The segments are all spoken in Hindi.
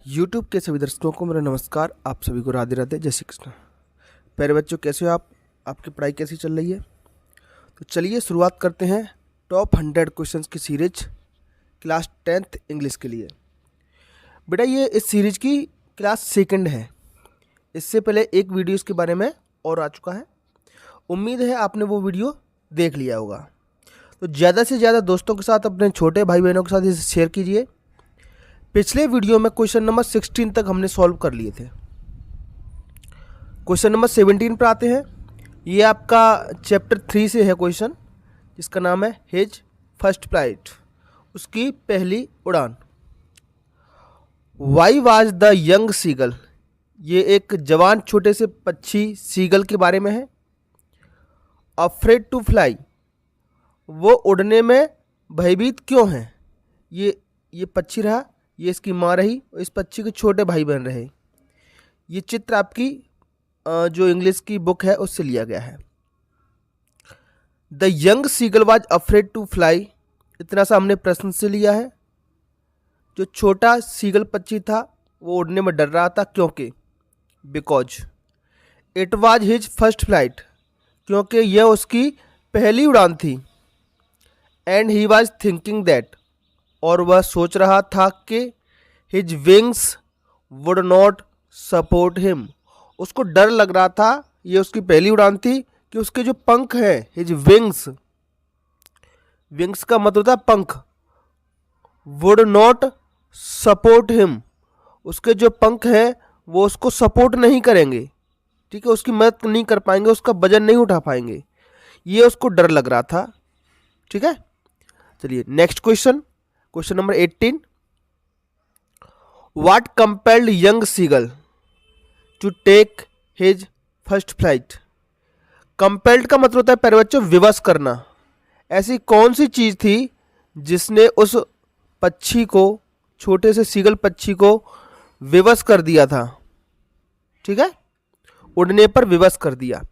यूट्यूब के सभी दर्शकों को मेरा नमस्कार। आप सभी को राधे राधे, जय श्री कृष्ण। प्यारे बच्चों, कैसे हो आप? आपकी पढ़ाई कैसी चल रही है? तो चलिए शुरुआत करते हैं टॉप 100 क्वेश्चंस की सीरीज क्लास 10th इंग्लिश के लिए। बेटा, ये इस सीरीज की क्लास सेकंड है। इससे पहले एक वीडियो इसके बारे में और आ चुका है। उम्मीद है आपने वो वीडियो देख लिया होगा। तो ज़्यादा से ज़्यादा दोस्तों के साथ, अपने छोटे भाई बहनों के साथ इसे शेयर कीजिए। पिछले वीडियो में क्वेश्चन नंबर 16 तक हमने सॉल्व कर लिए थे। क्वेश्चन नंबर 17 पर आते हैं। ये आपका चैप्टर 3 से है क्वेश्चन, जिसका नाम है हिज फर्स्ट फ्लाइट, उसकी पहली उड़ान। Why was the young seagull, ये एक जवान छोटे से पक्षी सीगल के बारे में है। अफ्रेड टू फ्लाई, वो उड़ने में भयभीत क्यों है? ये पक्षी रहा, ये इसकी माँ रही और इस पक्षी के छोटे भाई बहन रहे। ये चित्र आपकी जो इंग्लिश की बुक है उससे लिया गया है। The young seagull was afraid to fly, इतना सा हमने प्रश्न से लिया है। जो छोटा सीगल पक्षी था वो उड़ने में डर रहा था, क्योंकि because it was his first flight, क्योंकि यह उसकी पहली उड़ान थी। And he was thinking that, और वह सोच रहा था कि his wings would not support him, उसको डर लग रहा था, ये उसकी पहली उड़ान थी, कि उसके जो पंख हैं, हिज विंग्स, विंग्स का मतलब होता है पंख, वुड नॉट सपोर्ट हिम, उसके जो पंख हैं वो उसको सपोर्ट नहीं करेंगे, ठीक है, उसकी मदद नहीं कर पाएंगे, उसका वजन नहीं उठा पाएंगे, ये उसको डर लग रहा था। ठीक है, चलिए next question, question number 18। What compelled young seagull to take his first flight? Compelled का मतलब होता है प्यारे बच्चों विवश करना। ऐसी कौन सी चीज थी जिसने उस पक्षी को, छोटे से सीगल पक्षी को विवश कर दिया था? ठीक है, उड़ने पर विवश कर दिया।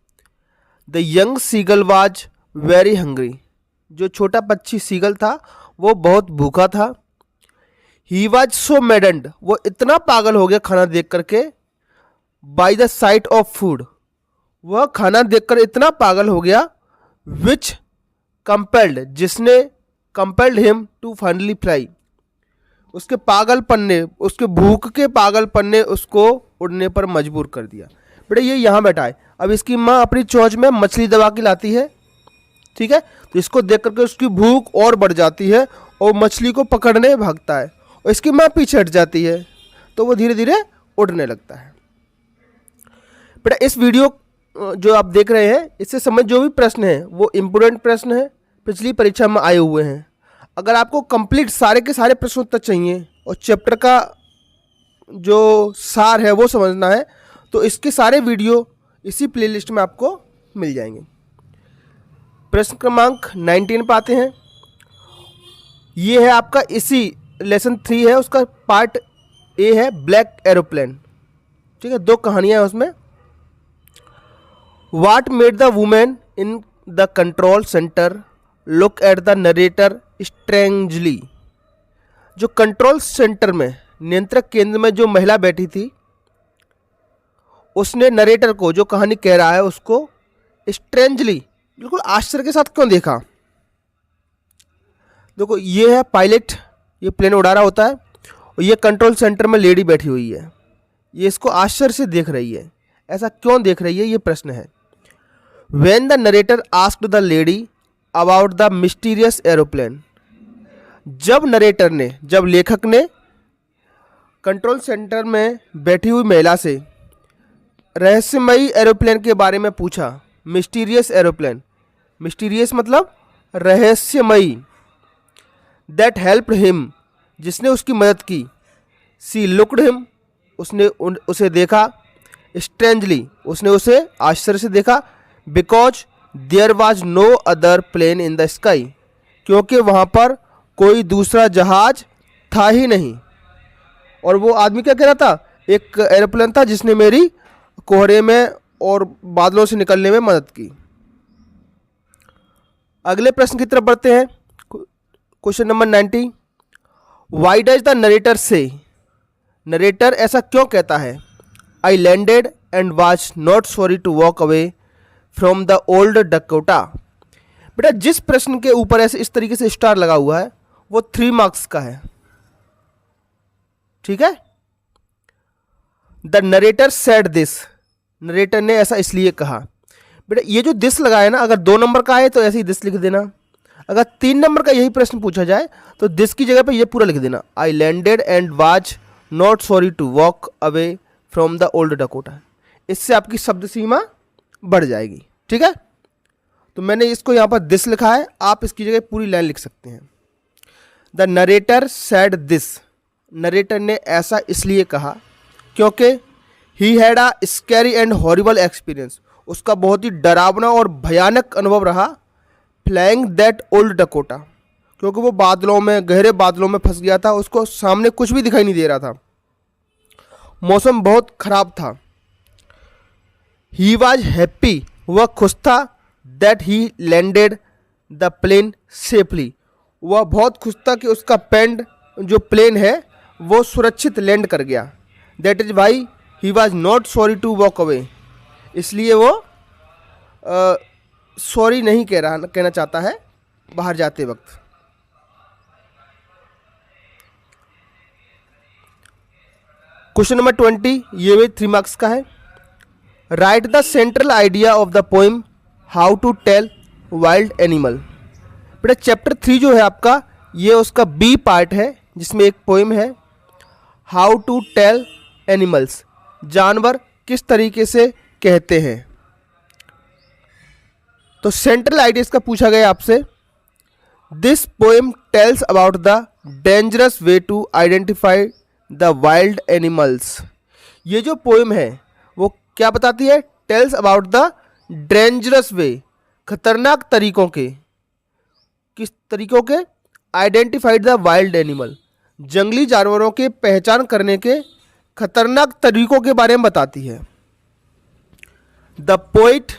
The young seagull was very hungry, जो छोटा पक्षी सीगल था वो बहुत भूखा था। ही वॉज सो मैडन्ड, वो इतना पागल हो गया खाना देख करके। By the sight of food, वह खाना देखकर इतना पागल हो गया। विच कंपेल्ड, जिसने compelled him to finally fly, उसके पागलपन ने, उसके भूख के पागलपन ने उसको उड़ने पर मजबूर कर दिया। बेटा ये यहाँ बैठा है, अब इसकी माँ अपनी चोंच में मछली दबा के लाती है, ठीक है, तो इसको देख करके उसकी भूख और बढ़ जाती है और मछली को पकड़ने भागता है, और इसकी माँ पीछे हट जाती है, तो वो धीरे धीरे उड़ने लगता है। बेटा इस वीडियो जो आप देख रहे हैं, इससे समझ जो भी प्रश्न है वो इम्पोर्टेंट प्रश्न है, पिछली परीक्षा में आए हुए हैं। अगर आपको कंप्लीट सारे के सारे प्रश्न उत्तर चाहिए और चैप्टर का जो सार है वो समझना है, तो इसके सारे वीडियो इसी प्लेलिस्ट में आपको मिल जाएंगे। प्रश्न क्रमांक 19 पर आते हैं। ये है आपका इसी लेसन 3 है, उसका पार्ट ए है ब्लैक एरोप्लेन। ठीक है, 2 कहानियां हैं उसमें। What made the women in the control centre look at the narrator strangely, जो कंट्रोल सेंटर में, नियंत्रक केंद्र में जो महिला बैठी थी, उसने नरेटर को, जो कहानी कह रहा है, उसको स्ट्रेंजली, बिल्कुल आश्चर्य के साथ क्यों देखा? देखो ये है पायलट, ये प्लेन उड़ा रहा होता है, और ये कंट्रोल सेंटर में लेडी बैठी हुई है, ये इसको आश्चर्य से देख रही है। ऐसा क्यों देख रही है, ये प्रश्न है। When the narrator asked the lady about the mysterious aeroplane, जब नरेटर ने, जब लेखक ने कंट्रोल सेंटर में बैठी हुई महिला से रहस्यमयी एरोप्लेन के बारे में पूछा। मिस्टीरियस एरोप्लेन, मिस्टीरियस मतलब रहस्यमयी। दैट हेल्प्ड हिम, जिसने उसकी मदद की। सी लुक्ड हिम, उसने उसे देखा। स्ट्रेंजली, उसने उसे आश्चर्य से देखा। Because there was no other plane in the sky, क्योंकि वहाँ पर कोई दूसरा जहाज था ही नहीं। और वो आदमी क्या कह रहा था? एक एरोप्लेन था जिसने मेरी कोहरे में और बादलों से निकलने में मदद की। अगले प्रश्न की तरफ बढ़ते हैं। Question number 90। Why does the narrator से, नरेटर ऐसा क्यों कहता है? I landed and was not sorry to walk away from the old Dakota. बेटा जिस प्रश्न के ऊपर ऐसे इस तरीके से स्टार लगा हुआ है वो 3 मार्क्स का है, ठीक है। The narrator said this, narrator ने ऐसा इसलिए कहा। बेटा ये जो दिस लगा है ना, अगर 2 नंबर का आए तो ऐसे ही दिस लिख देना, अगर 3 नंबर का यही प्रश्न पूछा जाए तो दिस की जगह पे ये पूरा लिख देना, I landed and was not sorry to walk away from the old Dakota. इससे आपकी शब्द सीमा बढ़ जाएगी, ठीक है। तो मैंने इसको यहाँ पर दिस लिखा है, आप इसकी जगह पूरी लाइन लिख सकते हैं। The narrator said this, narrator ने ऐसा इसलिए कहा क्योंकि he had a scary and horrible experience, उसका बहुत ही डरावना और भयानक अनुभव रहा फ्लाइंग दैट ओल्ड डकोटा, क्योंकि वो बादलों में, गहरे बादलों में फंस गया था, उसको सामने कुछ भी दिखाई नहीं दे रहा था, मौसम बहुत खराब था। ही वॉज हैप्पी, वह खुश था, that he landed the plane safely, वह बहुत खुश था कि उसका पेंड जो प्लेन है वो सुरक्षित लैंड कर गया। That is why he was not sorry to walk away, इसलिए वो सॉरी नहीं कहना चाहता है बाहर जाते वक्त। क्वेश्चन नंबर 20 ये भी 3 मार्क्स का है। Write the central idea of the poem how to tell wild animal. बेटा चैप्टर 3 जो है आपका, ये उसका बी पार्ट है जिसमें एक पोइम है, हाउ टू टेल एनिमल्स, जानवर किस तरीके से कहते हैं। तो सेंट्रल आइडिया इसका पूछा गया आपसे, this poem tells about the dangerous way to identify the wild animals. ये जो पोएम है वो क्या बताती है? Tells about the dangerous way, खतरनाक तरीकों के, किस तरीकों के? आइडेंटिफाइड द वाइल्ड एनिमल, जंगली जानवरों के पहचान करने के खतरनाक तरीकों के बारे में बताती है। The poet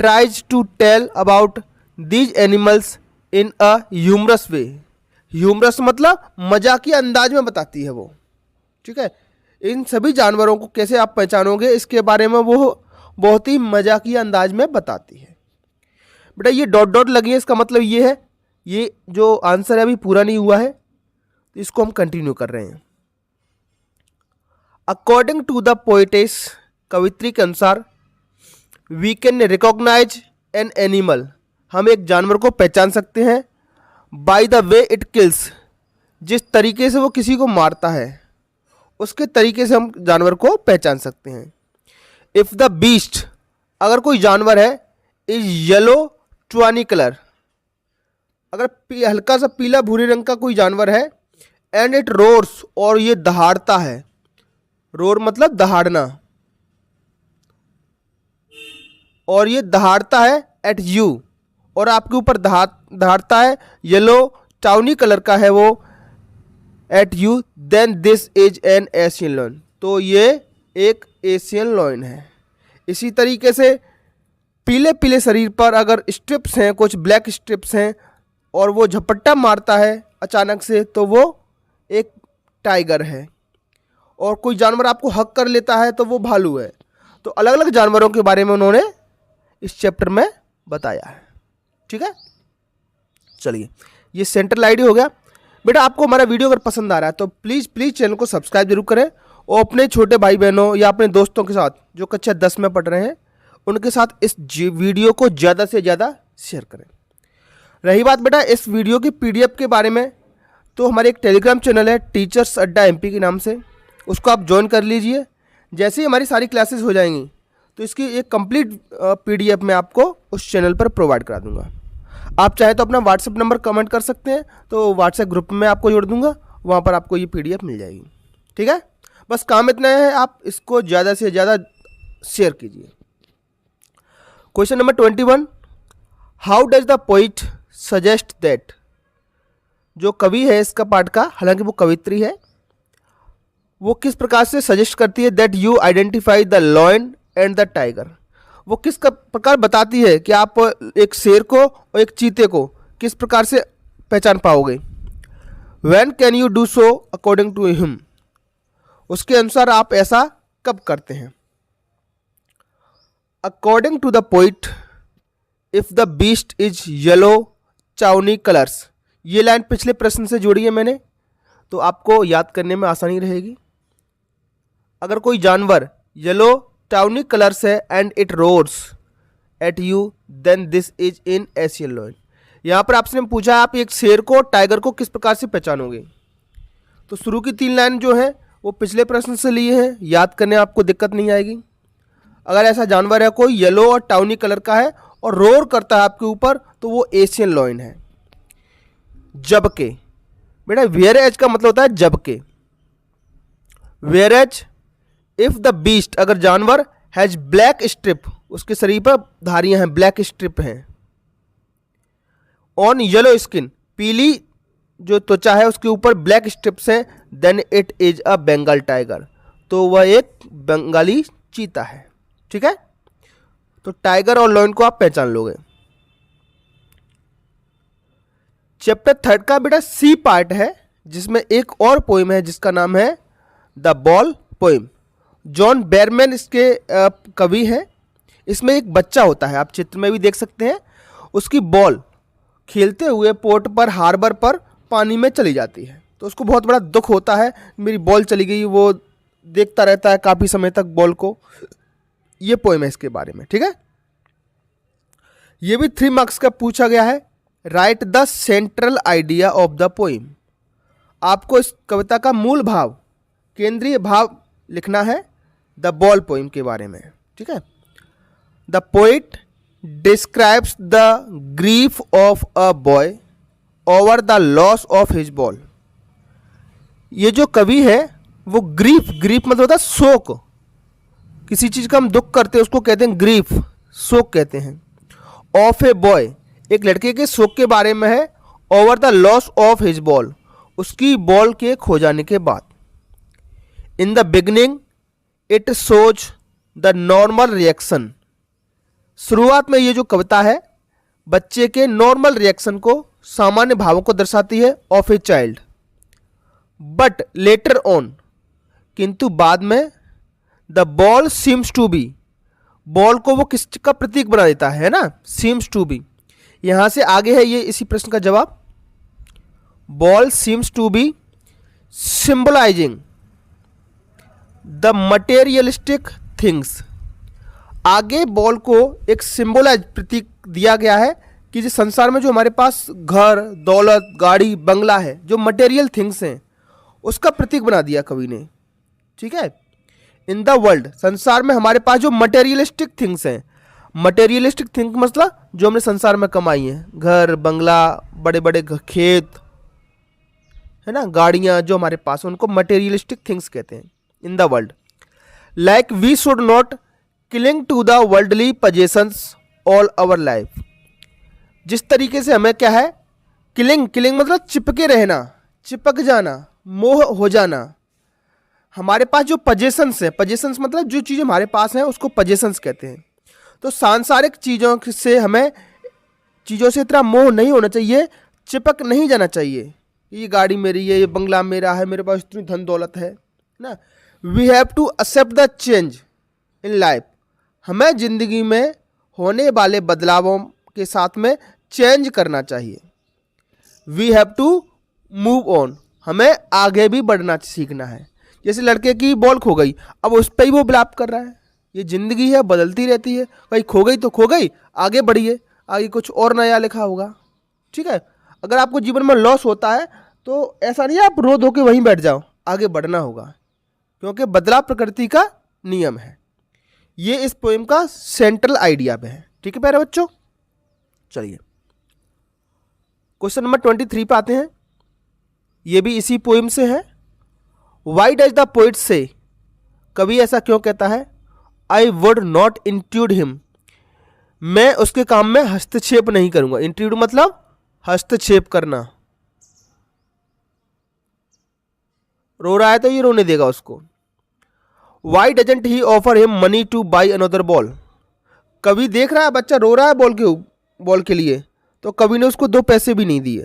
tries to tell about these animals in a humorous way, humorous मतलब मजाकी अंदाज में बताती है वो, ठीक है। इन सभी जानवरों को कैसे आप पहचानोगे इसके बारे में वो बहुत ही मजाकी अंदाज में बताती है। बेटा ये डॉट डॉट लगी है, इसका मतलब ये है, ये जो आंसर है अभी पूरा नहीं हुआ है, तो इसको हम कंटिन्यू कर रहे हैं। अकॉर्डिंग टू द पोइटेस, कवित्री के अनुसार, we can recognize an animal, हम एक जानवर को पहचान सकते हैं, by the way it kills, जिस तरीके से वो किसी को मारता है उसके तरीके से हम जानवर को पहचान सकते हैं। इफ़ द बीस्ट, अगर कोई जानवर है, इज येलो ट्वानी कलर, अगर हल्का सा पीला भूरे रंग का कोई जानवर है, एंड इट रोर्स, और ये दहाड़ता है, रोर मतलब दहाड़ना, और ये दहाड़ता है एट यू, और आपके ऊपर दहाड़ता है, येलो टाउनी कलर का है वो, at you, then this is an Asian lion, तो ये एक एशियन लॉयन है। इसी तरीके से पीले पीले शरीर पर अगर स्ट्रिप्स हैं, कुछ ब्लैक स्ट्रिप्स हैं, और वो झपट्टा मारता है अचानक से, तो वो एक टाइगर है, और कोई जानवर आपको हक कर लेता है तो वो भालू है। तो अलग अलग जानवरों के बारे में उन्होंने इस चैप्टर में बताया है, ठीक है। चलिए ये सेंट्रल आइडिया हो गया। बेटा आपको हमारा वीडियो अगर पसंद आ रहा है तो प्लीज़ चैनल को सब्सक्राइब जरूर करें, और अपने छोटे भाई बहनों या अपने दोस्तों के साथ जो कक्षा 10 में पढ़ रहे हैं उनके साथ इस वीडियो को ज़्यादा से ज़्यादा शेयर करें। रही बात बेटा इस वीडियो की PDF के बारे में, तो हमारे एक टेलीग्राम चैनल है टीचर्स अड्डा MP के नाम से, उसको आप ज्वाइन कर लीजिए। जैसे ही हमारी सारी क्लासेस हो जाएंगी तो इसकी एक कंप्लीट PDF मैं आपको उस चैनल पर प्रोवाइड करा दूंगा। आप चाहे तो अपना व्हाट्सएप नंबर कमेंट कर सकते हैं, तो व्हाट्सएप ग्रुप में आपको जोड़ दूंगा, वहाँ पर आपको ये PDF मिल जाएगी, ठीक है। बस काम इतना है, आप इसको ज़्यादा से ज़्यादा शेयर कीजिए। Question number 21, how does the poet suggest that, जो कवि है इसका पाठ का, हालांकि वो कवित्री है, वो किस प्रकार से सजेस्ट करती है that you identify the lion and the tiger, वो किस प्रकार बताती है कि आप एक शेर को और एक चीते को किस प्रकार से पहचान पाओगे। When can you do so according to him, उसके अनुसार आप ऐसा कब करते हैं? According to the poet, if the beast is yellow tawny colours. ये लाइन पिछले प्रश्न से जोड़ी है मैंने, तो आपको याद करने में आसानी रहेगी। अगर कोई जानवर येलो टाउनी कलर्स है and it roars at you, then this is in Asian lion. यहाँ पर आपसे पूछा है आप एक शेर को, टाइगर को किस प्रकार से पहचानोगे? तो शुरू की 3 लाइन जो है वो पिछले प्रश्न से लिए हैं, याद करने आपको दिक्कत नहीं आएगी। अगर ऐसा जानवर है कोई येलो और टाउनी कलर का है और रोर करता है आपके ऊपर, तो वो एशियन लायन है। जबकि बेटा वेयर एज का मतलब होता है जबकि। Whereas if the beast, अगर जानवर हैज ब्लैक स्ट्रिप, उसके शरीर पर धारियां हैं, ब्लैक स्ट्रिप हैं, ऑन येलो स्किन, पीली जो त्वचा है उसके ऊपर ब्लैक स्ट्रिप्स हैं, then it is a Bengal tiger, तो वह एक बंगाली चीता है। ठीक है, तो टाइगर और लायन को आप पहचान लोगे। चैप्टर 3 का बेटा सी पार्ट है, जिसमें एक और पोइम है जिसका नाम है the ball poem. John Behrman इसके कवि हैं। इसमें एक बच्चा होता है, आप चित्र में भी देख सकते हैं, उसकी बॉल खेलते हुए पोर्ट पर, हार्बर पर पानी में चली जाती है, तो उसको बहुत बड़ा दुख होता है, मेरी बॉल चली गई। वो देखता रहता है काफ़ी समय तक बॉल को। ये पोइम है इसके बारे में। ठीक है, ये भी 3 मार्क्स का पूछा गया है। Write the central idea of the poem. आपको इस कविता का मूल भाव, केंद्रीय भाव लिखना है द बॉल पोइम के बारे में। ठीक है, the poet describes the grief of a boy over the loss of his ball. ये जो कवि है वो ग्रीफ, ग्रीफ मतलब होता है शोक, किसी चीज़ का हम दुख करते हैं उसको कहते हैं ग्रीफ, शोक कहते हैं। ऑफ ए बॉय, एक लड़के के शोक के बारे में है। Over the loss of his ball, उसकी बॉल के खो जाने के बाद। In the beginning it shows the normal reaction. शुरुआत में ये जो कविता है बच्चे के नॉर्मल रिएक्शन को, सामान्य भावों को दर्शाती है, of a child. But later on, किंतु बाद में, the ball seems to be, ball को वो किसका प्रतीक बना देता है ना, सीम्स टू बी। यहां से आगे है ये इसी प्रश्न का जवाब। Ball seems to be symbolizing the materialistic things. आगे बॉल को एक सिंबलाइज, प्रतीक दिया गया है कि जिस संसार में जो हमारे पास घर, दौलत, गाड़ी, बंगला है, जो मटेरियल थिंग्स हैं, उसका प्रतीक बना दिया कवि ने। ठीक है, इन द वर्ल्ड, संसार में हमारे पास जो मटेरियलिस्टिक थिंग्स हैं, मटेरियलिस्टिक थिंग मतलब जो हमने संसार में कमाई हैं, घर, बंगला, बड़े बड़े खेत है ना, गाड़ियां जो हमारे पास, उनको मटेरियलिस्टिक थिंग्स कहते हैं। In the world, like we should not cling to the worldly possessions all our life. जिस तरीके से हमें क्या है, क्लिंग, क्लिंग मतलब चिपके रहना, चिपक जाना, मोह हो जाना। हमारे पास जो पोजेशंस है, पोजेशंस मतलब जो चीज़ हमारे पास है उसको पोजेशंस कहते हैं। तो सांसारिक चीज़ों से हमें, चीज़ों से इतना मोह नहीं होना चाहिए, चिपक नहीं जाना चाहिए। ये गाड़ी मेरी है, ये बंगला मेरा है, मेरे पास इतनी धन दौलत है ना। We have to accept the change in life. हमें ज़िंदगी में होने वाले बदलावों के साथ में चेंज करना चाहिए। We have to move on, हमें आगे भी बढ़ना सीखना है। जैसे लड़के की बॉल खो गई, अब उस पर ही वो विलाप कर रहा है। ये ज़िंदगी है, बदलती रहती है, कहीं खो गई तो खो गई, आगे बढ़िए, आगे कुछ और नया लिखा होगा। ठीक है, अगर आपको जीवन में लॉस होता है तो ऐसा नहीं है आप रो धो के वहीं बैठ जाओ, आगे बढ़ना होगा, क्योंकि बदलाव प्रकृति का नियम है। ये इस पोएम का सेंट्रल आइडिया पे है। ठीक है प्यारे बच्चों, चलिए क्वेश्चन नंबर 23 पे आते हैं। ये भी इसी पोएम से है। वाई डज द पोइट से, कवि ऐसा क्यों कहता है, I would not intrude him, मैं उसके काम में हस्तक्षेप नहीं करूंगा। इंट्रूड मतलब हस्तक्षेप करना। रो रहा है तो ये रोने देगा उसको। Why doesn't he offer him money two by another ball, कवि देख रहा है बच्चा रो रहा है बॉल के लिए, तो कवि ने उसको 2 पैसे भी नहीं दिए।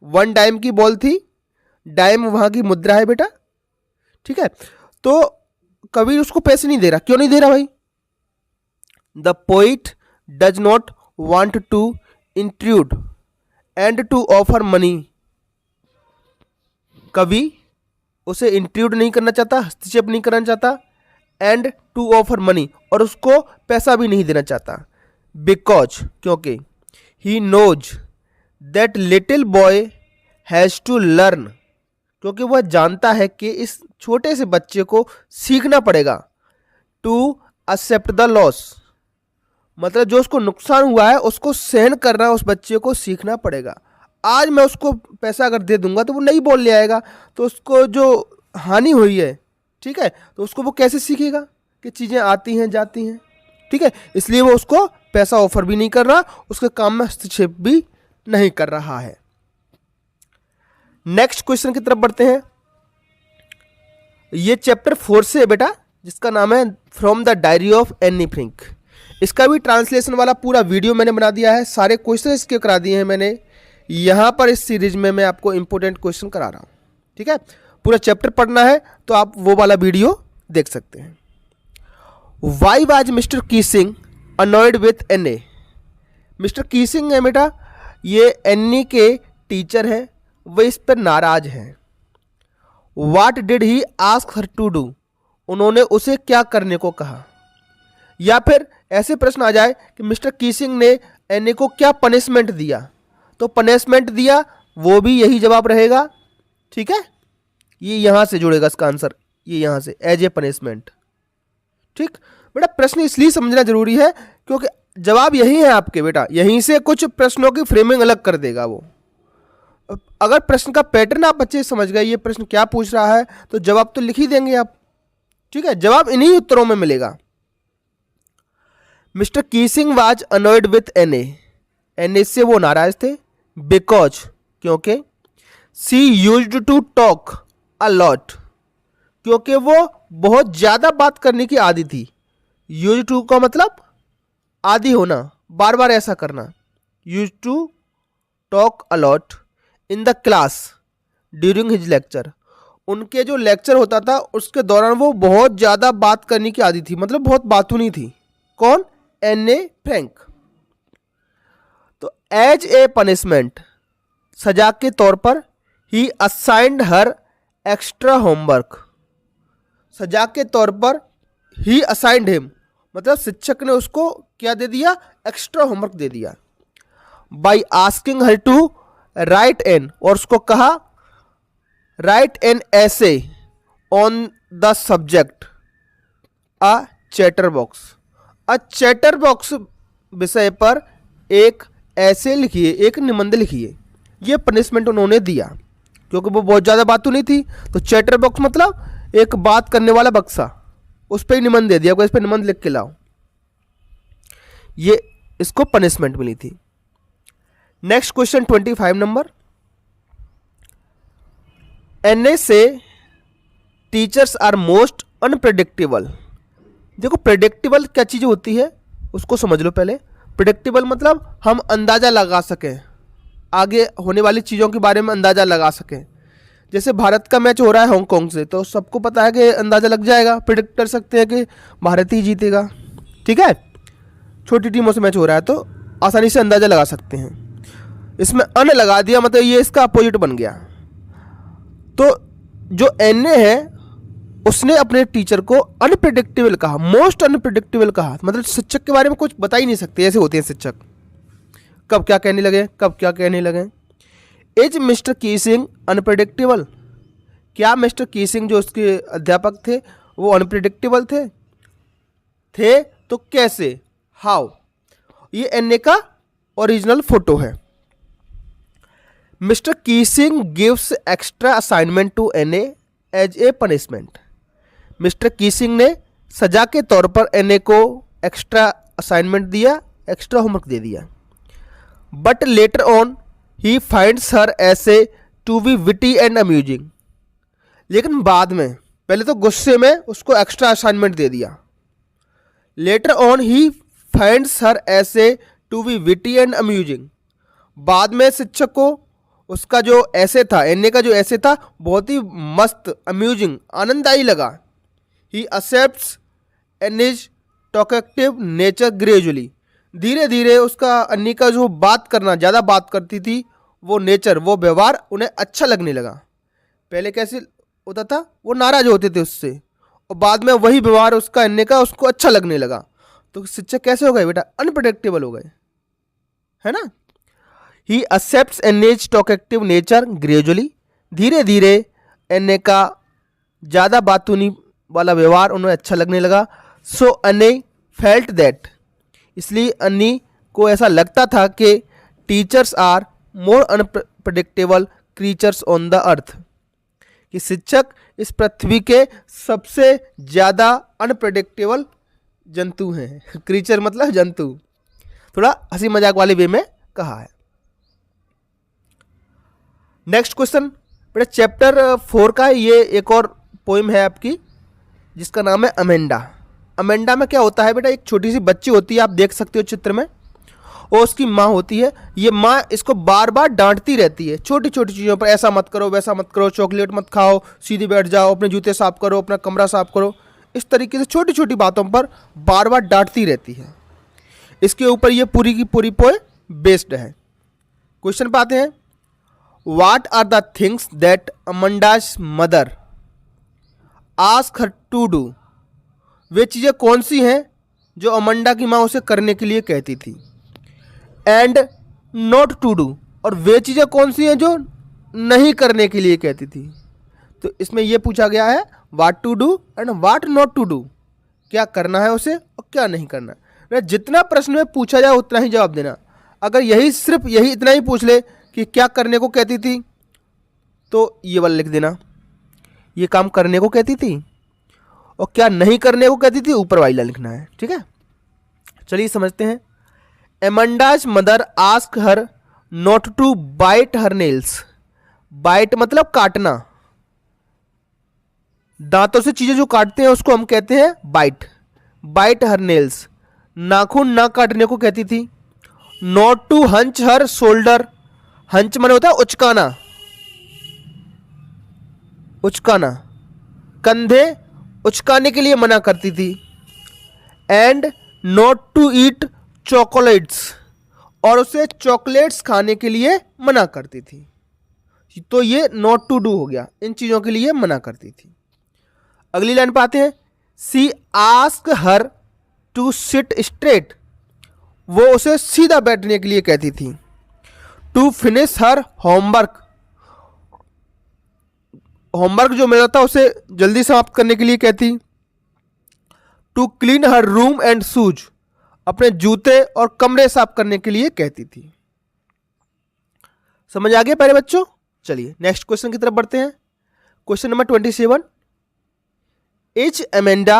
1 डाइम की बॉल थी, डाइम वहां की मुद्रा है बेटा। ठीक है, तो कवि उसको पैसे नहीं दे रहा। क्यों नहीं दे रहा भाई? The poet does not want to intrude and to offer money. कवि उसे इंट्रूड नहीं करना चाहता, हस्तक्षेप नहीं करना चाहता, एंड टू ऑफर मनी, और उसको पैसा भी नहीं देना चाहता। बिकॉज, क्योंकि, he knows that little boy has to learn, क्योंकि वह जानता है कि इस छोटे से बच्चे को सीखना पड़ेगा। टू एक्सेप्ट द लॉस, मतलब जो उसको नुकसान हुआ है उसको सहन करना उस बच्चे को सीखना पड़ेगा। आज मैं उसको पैसा अगर दे दूंगा तो वो नहीं बोल ले आएगा, तो उसको जो हानि हुई है, ठीक है, तो उसको वो कैसे सीखेगा कि चीज़ें आती हैं जाती हैं, ठीक है। इसलिए वो उसको पैसा ऑफर भी नहीं कर रहा, उसके काम में हस्तक्षेप भी नहीं कर रहा है। नेक्स्ट क्वेश्चन की तरफ बढ़ते हैं। ये चैप्टर 4 से है बेटा, जिसका नाम है from the diary of Anne Frank. इसका भी ट्रांसलेशन वाला पूरा वीडियो मैंने बना दिया है, सारे क्वेश्चन इसके करा दिए हैं मैंने। यहाँ पर इस सीरीज में मैं आपको इंपॉर्टेंट क्वेश्चन करा रहा हूँ, ठीक है। पूरा चैप्टर पढ़ना है तो आप वो वाला वीडियो देख सकते हैं। Why was mister Keesing annoyed with Anne? Mister Keesing है बेटा, ये एनी के टीचर हैं, वह इस पर नाराज हैं। What did he ask her to do? उन्होंने उसे क्या करने को कहा? या फिर ऐसे प्रश्न आ जाए कि मिस्टर कीसिंग ने एनी को क्या पनिशमेंट दिया, तो पनिशमेंट दिया वो भी यही जवाब रहेगा, ठीक है। ये यहां से जुड़ेगा इसका आंसर, ये यहां से एज ए पनिशमेंट, ठीक। बेटा प्रश्न इसलिए समझना जरूरी है क्योंकि जवाब यही है आपके बेटा, यहीं से कुछ प्रश्नों की फ्रेमिंग अलग कर देगा वो। अगर प्रश्न का पैटर्न आप अच्छे से समझ गए, ये प्रश्न क्या पूछ रहा है, तो जवाब तो लिख ही देंगे आप, ठीक है। जवाब इन्हीं उत्तरों में मिलेगा। Mister Keesing was annoyed with Anne, Anne से वो नाराज थे। बिकॉज, क्योंकि, she used to talk a lot, क्योंकि वो बहुत ज़्यादा बात करने की आदी थी। यूज टू का मतलब आदी होना, बार बार ऐसा करना। Use to talk a lot in the class during his lecture, उनके जो लेक्चर होता था उसके दौरान वो बहुत ज़्यादा बात करने की आदी थी, मतलब बहुत बातूनी थी। कौन? Anne a Frank. तो एज ए पनिशमेंट, सजा के तौर पर, he assigned her extra homework, सजा के तौर पर ही असाइंड हिम, मतलब शिक्षक ने उसको क्या दे दिया? एक्स्ट्रा होमवर्क दे दिया। By asking her to write an, और उसको कहा write an essay on the subject a chatterbox, a chatterbox विषय पर एक ऐसे लिखिए, एक निबंध लिखिए। ये पनिशमेंट उन्होंने दिया क्योंकि वो बहुत ज़्यादा बात तो नहीं थी, तो चैटर बॉक्स मतलब एक बात करने वाला बक्सा, उस पर ही निबंध दे दिया, इस पर निबंध लिख के लाओ। ये इसको पनिशमेंट मिली थी। Next question 25 number. एनए से टीचर्स आर मोस्ट अनप्रेडिक्टेबल। देखो प्रेडिक्टेबल क्या चीज़ होती है उसको समझ लो पहले। प्रेडिक्टेबल मतलब हम अंदाज़ा लगा सकें, आगे होने वाली चीज़ों के बारे में अंदाज़ा लगा सकें। जैसे भारत का मैच हो रहा है हांगकांग से, तो सबको पता है कि अंदाज़ा लग जाएगा, प्रेडिक्ट कर सकते हैं कि भारत ही जीतेगा, ठीक है। छोटी टीमों से मैच हो रहा है तो आसानी से अंदाज़ा लगा सकते हैं। इसमें अन लगा दिया मतलब ये इसका अपोजिट बन गया। तो जो एनए है उसने अपने टीचर को अनप्रेडिक्टेबल कहा, मोस्ट अनप्रेडिक्टेबल कहा, मतलब शिक्षक के बारे में कुछ बता ही नहीं सकते, ऐसे होते हैं शिक्षक, कब क्या कहने लगे कब क्या कहने लगे। Is mister Keesing unpredictable? क्या मिस्टर कीसिंग जो उसके अध्यापक थे वो अनप्रेडिक्टेबल थे तो कैसे, हाउ? ये एनए का ओरिजिनल फोटो है। Mister Keesing gives extra assignment to Anne as a punishment. Mister Keesing ने सजा के तौर पर एनए को एक्स्ट्रा असाइनमेंट दिया, एक्स्ट्रा होमवर्क दे दिया। But later on he finds her essay to be witty and amusing. लेकिन बाद में, पहले तो गुस्से में उसको एक्स्ट्रा असाइनमेंट दे दिया। Later on he finds her essay to be witty and amusing. बाद में शिक्षक को उसका जो ऐसे था, एनए का जो ऐसे था बहुत ही मस्त, अम्यूजिंग, आनंददायी लगा, he accepts and is talkative nature gradually. धीरे धीरे उसका अन्नी का जो बात करना, ज़्यादा बात करती थी, वो नेचर, वो व्यवहार उन्हें अच्छा लगने लगा। पहले कैसे होता था, वो नाराज होते थे उससे, और बाद में वही व्यवहार उसका अन्य का उसको अच्छा लगने लगा। तो शिक्षक कैसे हो गए बेटा, अनप्रेडिक्टेबल हो गए, है ना। He accepts Anne as talkative nature gradually, धीरे धीरे अन्य का ज़्यादा बातूनी वाला व्यवहार उन्हें अच्छा लगने लगा। सो अन्य फेल्ट दैट, इसलिए अन्नी को ऐसा लगता था कि teachers are more unpredictable creatures on the earth, कि शिक्षक इस पृथ्वी के सबसे ज़्यादा अनप्रेडिक्टेबल जंतु हैं। क्रीचर मतलब जंतु, थोड़ा हंसी मजाक वाले वे में कहा है। नेक्स्ट क्वेश्चन बेटा चैप्टर 4 का, ये एक और पोइम है आपकी जिसका नाम है अमेंडा। अमेंडा में क्या होता है बेटा, एक छोटी सी बच्ची होती है, आप देख सकते हो चित्र में, और उसकी माँ होती है। ये माँ इसको बार बार डांटती रहती है छोटी छोटी चीज़ों पर, ऐसा मत करो, वैसा मत करो, चॉकलेट मत खाओ, सीधे बैठ जाओ, अपने जूते साफ करो, अपना कमरा साफ करो। इस तरीके से छोटी छोटी बातों पर बार बार डांटती रहती है। इसके ऊपर ये पूरी की पूरी पोए बेस्ड है। क्वेश्चन पे आते हैं। What are the things that Amanda's mother ask her to do, वे चीज़ें कौन सी हैं जो अमंडा की माँ उसे करने के लिए कहती थी। एंड नॉट टू डू, और वे चीज़ें कौन सी हैं जो नहीं करने के लिए कहती थी। तो इसमें यह पूछा गया है what to do and what not to do, क्या करना है उसे और क्या नहीं करना है। जितना प्रश्न में पूछा जाए उतना ही जवाब देना। अगर सिर्फ यही इतना ही पूछ ले कि क्या करने को कहती थी, तो ये वाला लिख देना, ये काम करने को कहती थी, और क्या नहीं करने को कहती थी ऊपर वाला लिखना है। ठीक है, चलिए समझते हैं। Amanda's mother ask her not to bite her nails. Bite मतलब काटना, दांतों से चीजें जो काटते हैं उसको हम कहते हैं बाइट। बाइट हर नेल्स, नाखून ना काटने को कहती थी। Not to hunch her shoulder, hunch माने होता है उचकाना, उचकाना, कंधे उचकाने के लिए मना करती थी। And not to eat chocolates, और उसे चॉकलेट्स खाने के लिए मना करती थी। तो ये नॉट टू डू हो गया, इन चीज़ों के लिए मना करती थी। अगली लाइन पे आते हैं। She ask her to sit straight, वो उसे सीधा बैठने के लिए कहती थी। To finish her homework, homework जो मिला था उसे जल्दी समाप्त करने के लिए कहती। To clean her room and shoes, अपने जूते और कमरे साफ करने के लिए कहती थी। समझ आ गया प्यारे बच्चों। चलिए नेक्स्ट क्वेश्चन की तरफ बढ़ते हैं। Question number 27। Is Amanda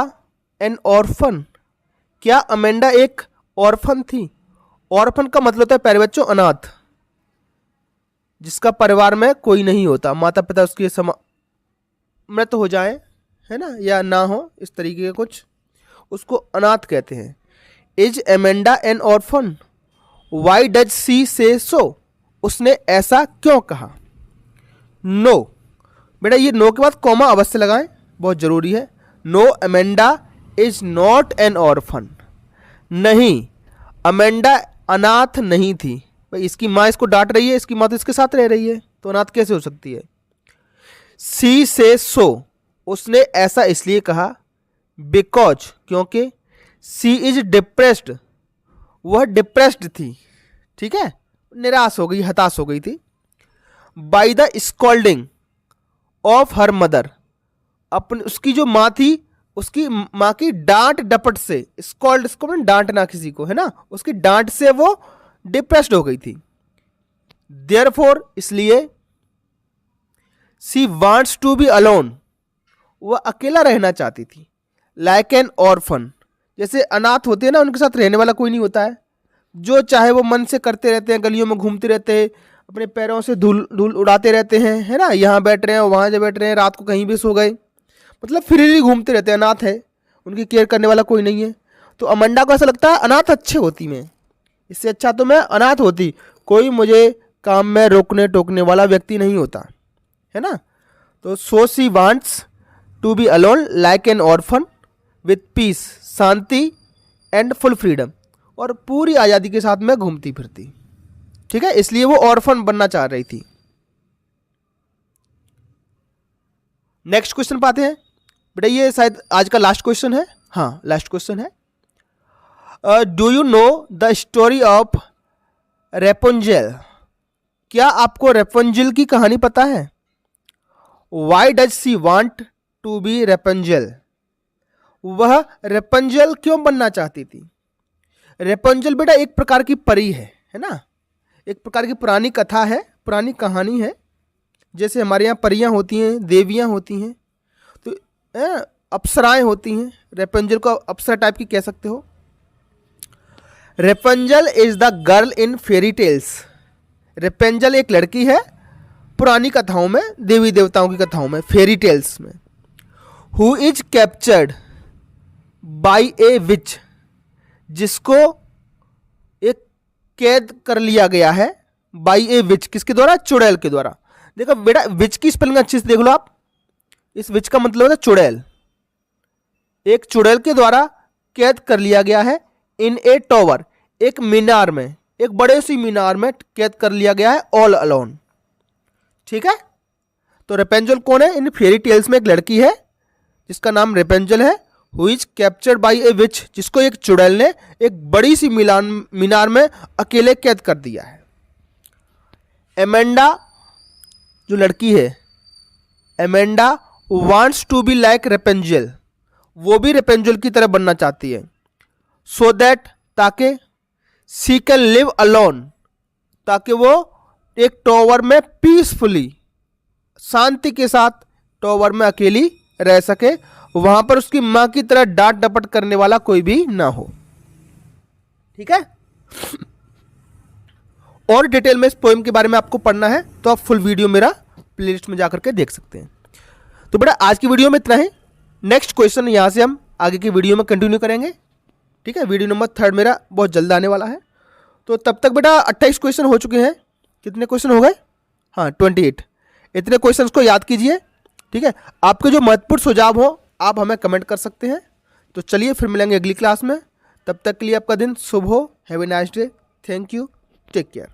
N orphan, क्या अमेंडा एक ऑर्फन थी। ऑर्फन का मतलब होता है प्यारे बच्चों अनाथ, जिसका परिवार में कोई नहीं होता, माता पिता उसके मृत हो जाए, है ना, या ना हो, इस तरीके का कुछ, उसको अनाथ कहते हैं। Is Amanda N orphan, Y does सी से सो, उसने ऐसा क्यों कहा। नो, बेटा ये नो के बाद कॉमा अवश्य लगाएं, बहुत जरूरी है। No Amanda is not an orphan, नहीं अमेंडा अनाथ नहीं थी। भाई इसकी माँ इसको डांट रही है, इसकी माँ तो इसके साथ रह रही है, तो अनाथ कैसे हो सकती है। सी से सो, उसने ऐसा इसलिए कहा। बिकॉज, क्योंकि। सी इज डिप्रेस्ड, वह डिप्रेस्ड थी, ठीक है, निराश हो गई, हताश हो गई थी। By the scolding of her mother, अपनी उसकी जो माँ थी उसकी माँ की डांट डपट से, स्कॉल्ड इसको मैंने डांटना किसी को, है ना, उसकी डांट से वो डिप्रेस्ड हो गई थी। देयरफॉर, इसलिए। She wants to be alone, वह अकेला रहना चाहती थी। लाइक एन ऑर्फन, जैसे अनाथ होते हैं ना, उनके साथ रहने वाला कोई नहीं होता है, जो चाहे वो मन से करते रहते हैं, गलियों में घूमते रहते हैं, अपने पैरों से धूल धूल उड़ाते रहते हैं, है ना, यहाँ बैठ रहे हैं वहाँ जा बैठ रहे हैं, रात को कहीं भी सो गए, मतलब फ्रीली घूमते रहते हैं। अनाथ है, उनकी केयर करने वाला कोई नहीं है। तो अमंडा को ऐसा लगता है अनाथ अच्छे होती मैं, इससे अच्छा तो मैं अनाथ होती, कोई मुझे काम में रोकने टोकने वाला व्यक्ति नहीं होता, है ना। तो so she wants to be alone like an orphan with peace, शांति एंड फुल फ्रीडम, और पूरी आज़ादी के साथ में घूमती फिरती। ठीक है, इसलिए वो ऑर्फन बनना चाह रही थी। नेक्स्ट क्वेश्चन पाते हैं बेटा, ये शायद आज का लास्ट क्वेश्चन है। हाँ, लास्ट क्वेश्चन है। Do you know the story of Rapunzel? क्या आपको रेपुंजेल की कहानी पता है? Why does she want to be Rapunzel? वह रेपुंजेल क्यों बनना चाहती थी? रेपुंजेल बेटा एक प्रकार की परी है ना, एक प्रकार की पुरानी कथा है, पुरानी कहानी है। जैसे हमारे यहाँ परियां होती हैं, देवियां होती हैं, तो अप्सराएं होती हैं। रेपुंजेल को अप्सरा टाइप की कह सकते हो। Rapunzel is the girl in fairy tales. Rapunzel एक लड़की है पुरानी कथाओं में, देवी देवताओं की कथाओं में, फेरी टेल्स में। हु इज कैप्चर्ड बाई ए विच, जिसको एक कैद कर लिया गया है। बाई ए विच किसके द्वारा? चुड़ैल के द्वारा। देखो बेटा विच की स्पेलिंग अच्छे से देख लो आप। इस विच का मतलब है चुड़ैल। एक चुड़ैल के द्वारा कैद कर लिया गया है। इन ए टॉवर, एक मीनार में, एक बड़े सी मीनार में कैद कर लिया गया है, ऑल अलोन। ठीक है, तो रेपुंजेल कौन है? इन फेरी टेल्स में एक लड़की है जिसका नाम रेपुंजेल है। हु इज कैप्चर्ड बाई ए विच, जिसको एक चुड़ैल ने एक बड़ी सी मीनार में अकेले कैद कर दिया है। एमेंडा जो लड़की है, Amanda wants to be like Rapunzel, वो भी रेपुंजेल की तरह बनना चाहती है। सो दैट, ताकि, सी कैन लिव अलोन, ताकि वो एक टॉवर में पीसफुली, शांति के साथ टॉवर में अकेली रह सके, वहां पर उसकी मां की तरह डांट डपट करने वाला कोई भी ना हो। ठीक है, और डिटेल में इस पोएम के बारे में आपको पढ़ना है तो आप फुल वीडियो मेरा प्लेलिस्ट में जाकर के देख सकते हैं। तो बेटा आज की वीडियो में इतना ही। नेक्स्ट क्वेश्चन यहां से हम आगे की वीडियो में कंटिन्यू करेंगे। ठीक है, वीडियो नंबर 3 मेरा बहुत जल्द आने वाला है। तो तब तक बेटा 28 क्वेश्चन हो चुके हैं। कितने क्वेश्चन हो गए? हाँ 28। इतने क्वेश्चन को याद कीजिए। ठीक है, आपके जो महत्वपूर्ण सुझाव हो आप हमें कमेंट कर सकते हैं। तो चलिए फिर मिलेंगे अगली क्लास में। तब तक के लिए आपका दिन शुभ हो। Have a nice day. Thank you. Take care.